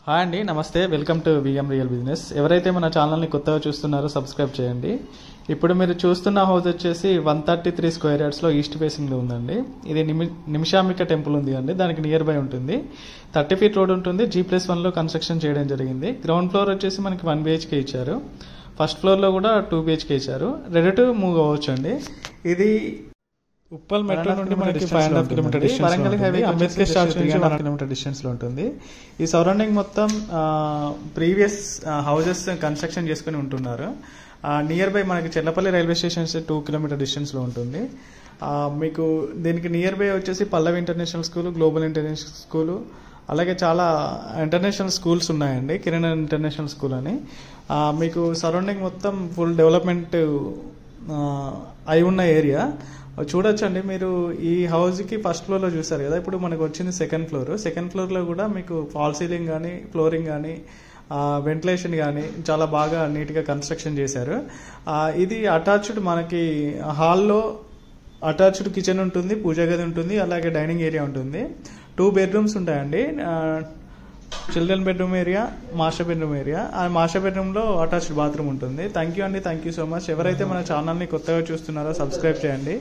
Hi అండి, నమస్తే. Welcome to VM real business. ఎవరైతే మన ఛానల్ని కొత్తగా చూస్తున్నారో సబ్స్క్రైబ్ చేయండి. ఇప్పుడు మీరు చూస్తున్న హౌస్ వచ్చేసి 133 స్క్వేర్ యార్డ్స్లో ఈస్ట్ ఫేసింగ్లో ఉందండి. ఇది నిమిషాంబిక టెంపుల్ ఉంది అండి, దానికి నియర్ బై ఉంటుంది. 30 ఫీట్ రోడ్ ఉంటుంది. G+1లో కన్స్ట్రక్షన్ చేయడం జరిగింది. గ్రౌండ్ ఫ్లోర్ వచ్చేసి మనకి 1 BHK ఇచ్చారు. ఫస్ట్ ఫ్లోర్లో కూడా 2 BHK ఇచ్చారు. రెడీ టు మూవ్ అవ్వచ్చు అండి. ఇది ఉప్పల్ మెట్రో నుండి మనకి 5.5 kilometre distance, Warangal highway Ambedkar statue నుంచి 1 కిలోమీటర్ డిస్టెన్స్ లో ఉంటుంది. ఈ సరౌండింగ్ మొత్తం ప్రీవియస్ హౌసెస్ కన్స్ట్రక్షన్ చేసుకుని ఉంటున్నారు. నియర్ బై మనకి Chellapalli railway station 2 kilometre distance లో ఉంటుంది. మీకు దీనికి నియర్ బై వచ్చేసి Pallavi international school, global international school, అలాగే చాలా ఇంటర్నేషనల్ స్కూల్స్ ఉన్నాయండి. కిరణ్ ఇంటర్నేషనల్ స్కూల్ అని. మీకు సరౌండింగ్ మొత్తం ఫుల్ డెవలప్మెంట్ అయి ఉన్న ఏరియా చూడొచ్చండి. మీరు ఈ హౌస్కి ఫస్ట్ ఫ్లోర్లో చూసారు కదా, ఇప్పుడు మనకు వచ్చింది సెకండ్ ఫ్లోర్లో కూడా మీకు ఫాల్ సీలింగ్ కానీ, ఫ్లోరింగ్ కానీ, వెంటిలేషన్ కానీ చాలా బాగా నీట్గా కన్స్ట్రక్షన్ చేశారు. ఇది అటాచ్డ్, మనకి హాల్లో అటాచ్డ్ కిచెన్ ఉంటుంది, పూజా గది ఉంటుంది, అలాగే డైనింగ్ ఏరియా ఉంటుంది. 2 బెడ్రూమ్స్ ఉంటాయండి. Children bedroom area, master bedroom area. ఆ మాస్టర్ బెడ్రూమ్లో అటాచ్డ్ బాత్రూమ్ ఉంటుంది. థ్యాంక్ యూ అండి, థ్యాంక్ యూ సో మచ్. ఎవరైతే మన ఛానల్ని కొత్తగా చూస్తున్నారో సబ్స్క్రైబ్ చేయండి.